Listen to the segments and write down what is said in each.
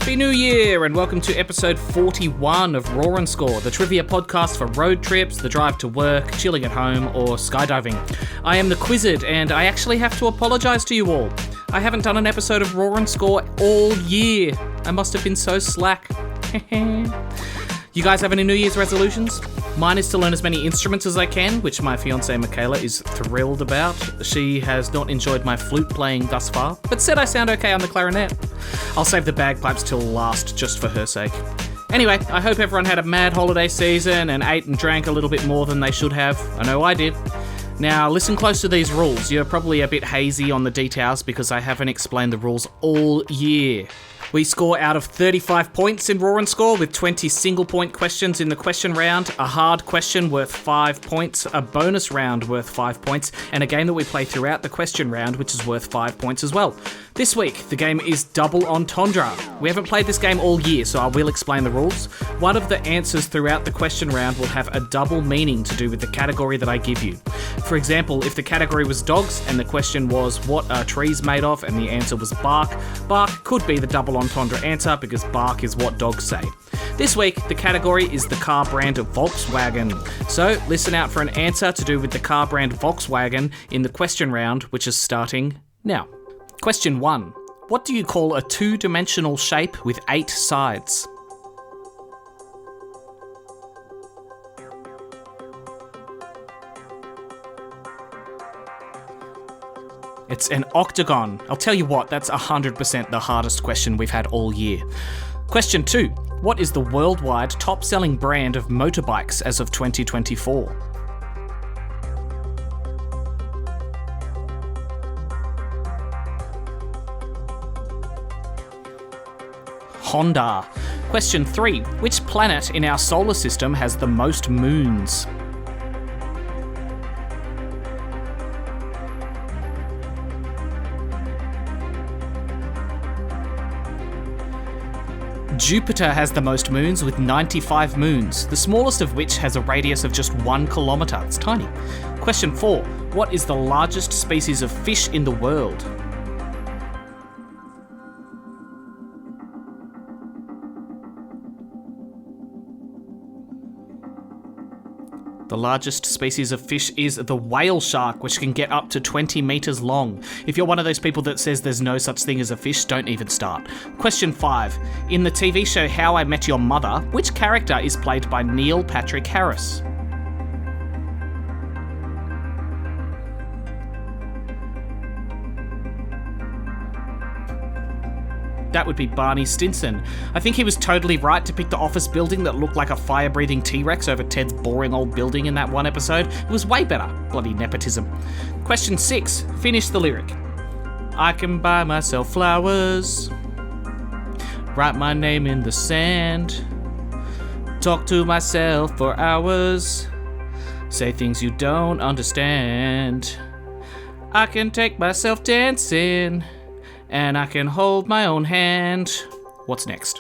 Happy New Year and welcome to episode 41 of Raw and Score, the trivia podcast for road trips, the drive to work, chilling at home, or skydiving. I am the Quizzard and I actually have to apologise to you all. I haven't done an episode of Raw and Score all year. I must have been so slack. You guys have any New Year's resolutions? Mine is to learn as many instruments as I can, which my fiancée Michaela is thrilled about. She has not enjoyed my flute playing thus far, but said I sound okay on the clarinet. I'll save the bagpipes till last, just for her sake. Anyway, I hope everyone had a mad holiday season and ate and drank a little bit more than they should have. I know I did. Now, listen close to these rules. You're probably a bit hazy on the details because I haven't explained the rules all year. We score out of 35 points in Raw and Score with 20 single-point questions in the question round, a hard question worth 5 points, a bonus round worth 5 points, and a game that we play throughout the question round which is worth 5 points as well. This week, the game is Double Entendre. We haven't played this game all year, so I will explain the rules. One of the answers throughout the question round will have a double meaning to do with the category that I give you. For example, if the category was dogs and the question was what are trees made of and the answer was bark, bark could be the double entendre answer because bark is what dogs say. This week, the category is the car brand of Volkswagen. So listen out for an answer to do with the car brand Volkswagen in the question round, which is starting now. Question 1. What do you call a two-dimensional shape with 8 sides? It's an octagon. I'll tell you what, that's 100% the hardest question we've had all year. Question 2. What is the worldwide top-selling brand of motorbikes as of 2024? Honda. Question 3. Which planet in our solar system has the most moons? Jupiter has the most moons with 95 moons, the smallest of which has a radius of just 1 kilometre. It's tiny. Question 4. What is the largest species of fish in the world? The largest species of fish is the whale shark, which can get up to 20 metres long. If you're one of those people that says there's no such thing as a fish, don't even start. Question 5. In the TV show How I Met Your Mother, which character is played by Neil Patrick Harris? That would be Barney Stinson. I think he was totally right to pick the office building that looked like a fire-breathing T-Rex over Ted's boring old building in that one episode. It was way better. Bloody nepotism. Question 6. Finish the lyric. I can buy myself flowers, write my name in the sand, talk to myself for hours, say things you don't understand. I can take myself dancing, and I can hold my own hand. What's next?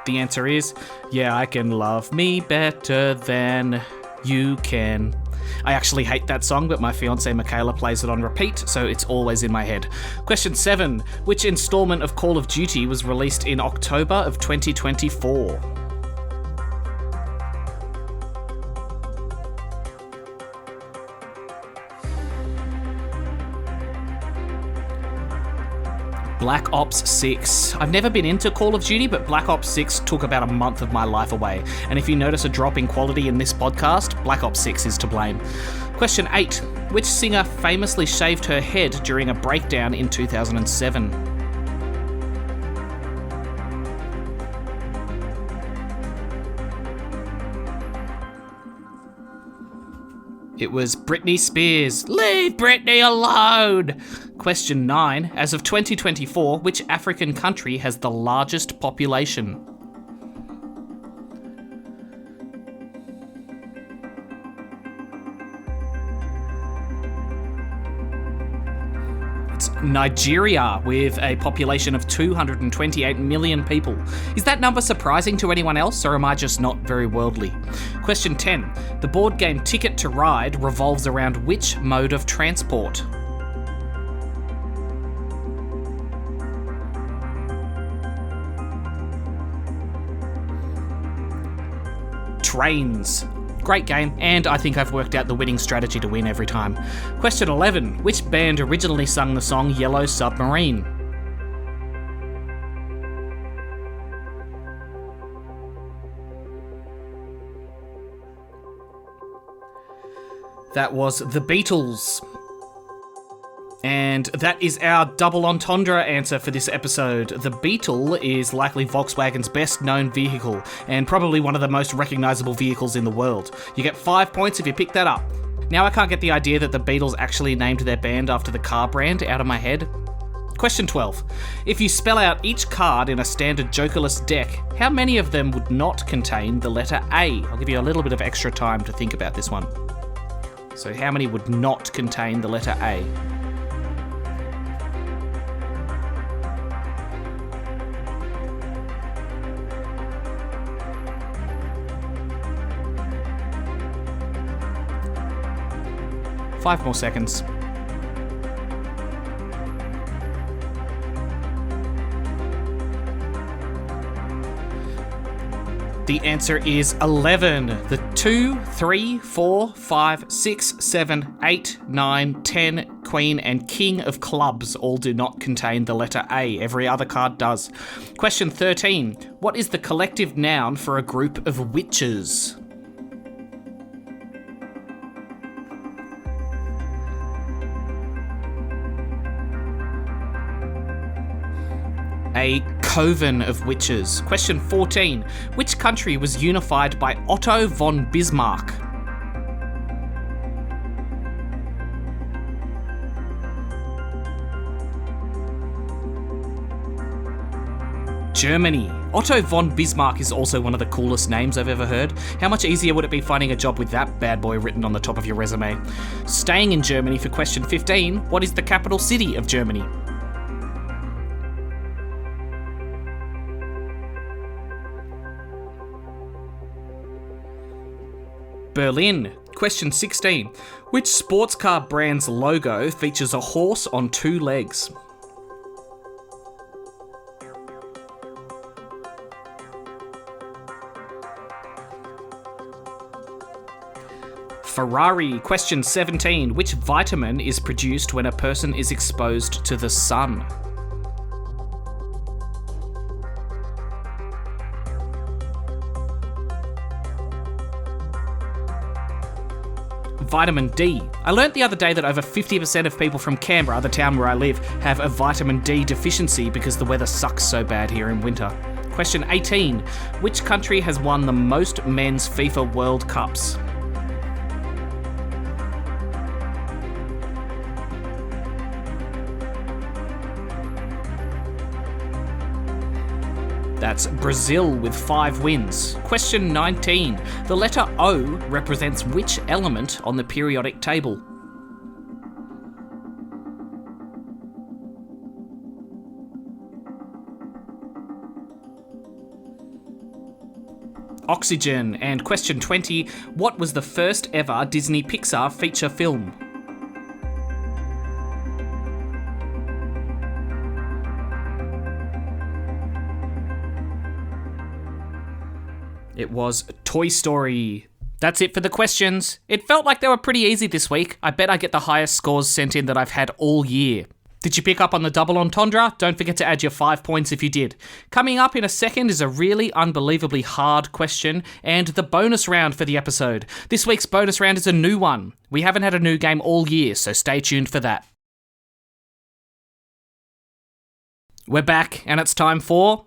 The answer is, yeah, I can love me better than you can. I actually hate that song, but my fiancée Michaela plays it on repeat, so it's always in my head. Question 7. Which installment of Call of Duty was released in October of 2024? Black Ops 6. I've never been into Call of Duty, but Black Ops 6 took about a month of my life away. And if you notice a drop in quality in this podcast, Black Ops 6 is to blame. Question 8. Which singer famously shaved her head during a breakdown in 2007? It was Britney Spears. Leave Britney alone! Question 9. As of 2024, which African country has the largest population? It's is Nigeria, with a population of 228 million people. Is that number surprising to anyone else, or am I just not very worldly? Question 10. The board game Ticket to Ride revolves around which mode of transport? Trains. Great game, and I think I've worked out the winning strategy to win every time. Question 11. Which band originally sung the song Yellow Submarine? That was the Beatles. And that is our double entendre answer for this episode. The Beetle is likely Volkswagen's best known vehicle, and probably one of the most recognisable vehicles in the world. You get 5 points if you pick that up. Now I can't get the idea that the Beatles actually named their band after the car brand out of my head. Question 12. If you spell out each card in a standard jokerless deck, how many of them would not contain the letter A? I'll give you a little bit of extra time to think about this one. So how many would not contain the letter A? Five more seconds. The answer is 11. The 2, 3, 4, 5, 6, 7, 8, 9, 10, Queen and King of Clubs all do not contain the letter A. Every other card does. Question 13. What is the collective noun for a group of witches? A coven of witches. Question 14. Which country was unified by Otto von Bismarck? Germany. Otto von Bismarck is also one of the coolest names I've ever heard. How much easier would it be finding a job with that bad boy written on the top of your resume? Staying in Germany for question 15. What is the capital city of Germany? Berlin. Question 16. Which sports car brand's logo features a horse on two legs? Ferrari. Question 17. Which vitamin is produced when a person is exposed to the sun? Vitamin D. I learnt the other day that over 50% of people from Canberra, the town where I live, have a vitamin D deficiency because the weather sucks so bad here in winter. Question 18. Which country has won the most men's FIFA World Cups? That's Brazil with 5 wins. Question 19. The letter O represents which element on the periodic table? Oxygen. And question 20. What was the first ever Disney Pixar feature film? It was Toy Story. That's it for the questions. It felt like they were pretty easy this week. I bet I get the highest scores sent in that I've had all year. Did you pick up on the double entendre? Don't forget to add your 5 points if you did. Coming up in a second is a really unbelievably hard question and the bonus round for the episode. This week's bonus round is a new one. We haven't had a new game all year, so stay tuned for that. We're back, and it's time for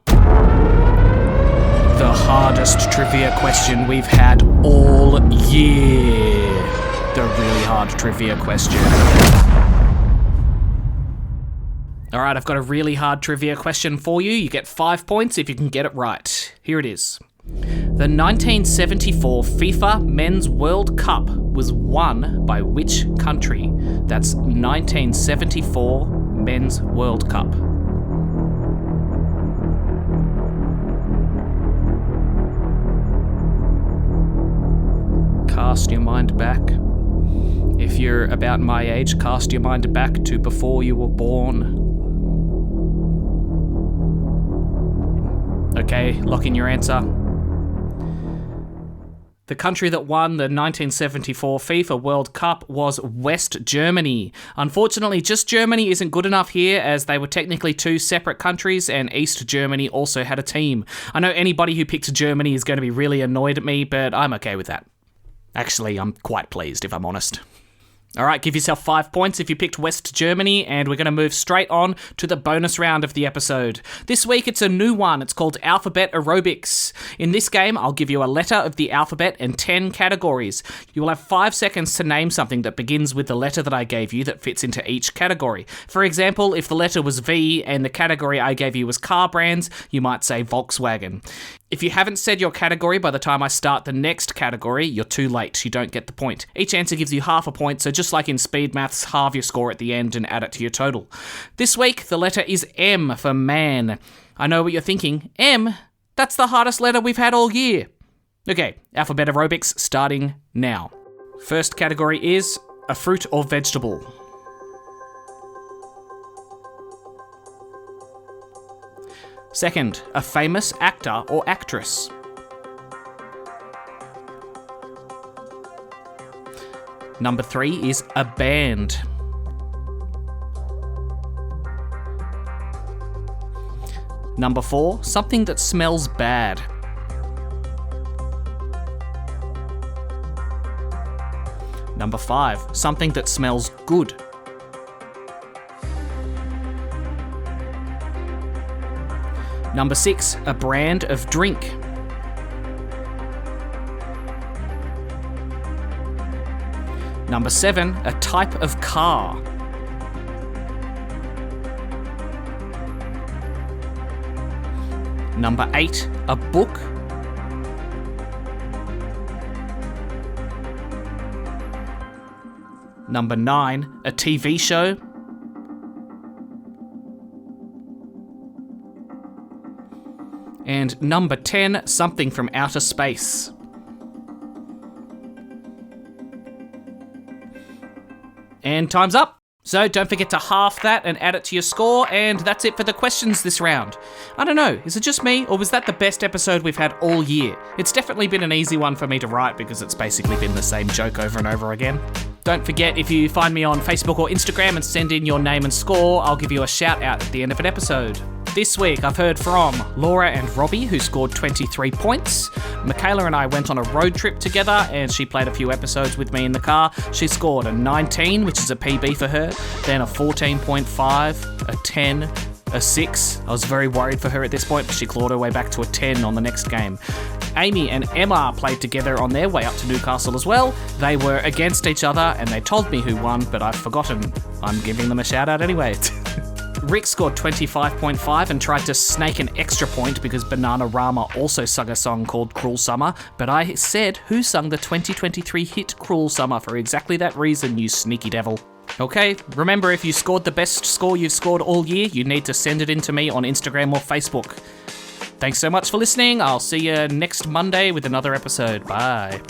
the hardest trivia question we've had all year. The really hard trivia question. All right, I've got a really hard trivia question for you. You get 5 points if you can get it right. Here it is. The 1974 FIFA Men's World Cup was won by which country? That's 1974 Men's World Cup? Cast your mind back. If you're about my age, cast your mind back to before you were born. Okay, lock in your answer. The country that won the 1974 FIFA World Cup was West Germany. Unfortunately, just Germany isn't good enough here, as they were technically two separate countries and East Germany also had a team. I know anybody who picks Germany is going to be really annoyed at me, but I'm okay with that. Actually, I'm quite pleased, if I'm honest. Alright, give yourself 5 points if you picked West Germany, and we're going to move straight on to the bonus round of the episode. This week it's a new one. It's called Alphabet Aerobics. In this game, I'll give you a letter of the alphabet and 10 categories. You will have 5 seconds to name something that begins with the letter that I gave you that fits into each category. For example, if the letter was V and the category I gave you was car brands, you might say Volkswagen. If you haven't said your category by the time I start the next category, you're too late. You don't get the point. Each answer gives you half a point, so just like in speed maths, halve your score at the end and add it to your total. This week, the letter is M for man. I know what you're thinking. M? That's the hardest letter we've had all year. Okay, alphabet aerobics starting now. First category is a fruit or vegetable. Second, a famous actor or actress. Number 3 is a band. Number 4, something that smells bad. Number 5, something that smells good. Number 6, a brand of drink. Number 7, a type of car. Number 8, a book. Number 9, a TV show. And number 10, something from outer space. And time's up. So don't forget to half that and add it to your score, and that's it for the questions this round. I don't know, is it just me, or was that the best episode we've had all year? It's definitely been an easy one for me to write because it's basically been the same joke over and over again. Don't forget, if you find me on Facebook or Instagram and send in your name and score, I'll give you a shout out at the end of an episode. This week, I've heard from Laura and Robbie, who scored 23 points. Michaela and I went on a road trip together, and she played a few episodes with me in the car. She scored a 19, which is a PB for her, then a 14.5, a 10, a 6. I was very worried for her at this point, but she clawed her way back to a 10 on the next game. Amy and Emma played together on their way up to Newcastle as well. They were against each other, and they told me who won, but I've forgotten. I'm giving them a shout out anyway. Rick scored 25.5 and tried to snake an extra point because Bananarama also sung a song called Cruel Summer, but I said who sung the 2023 hit Cruel Summer for exactly that reason, you sneaky devil. Okay, remember, if you scored the best score you've scored all year, you need to send it in to me on Instagram or Facebook. Thanks so much for listening. I'll see you next Monday with another episode. Bye.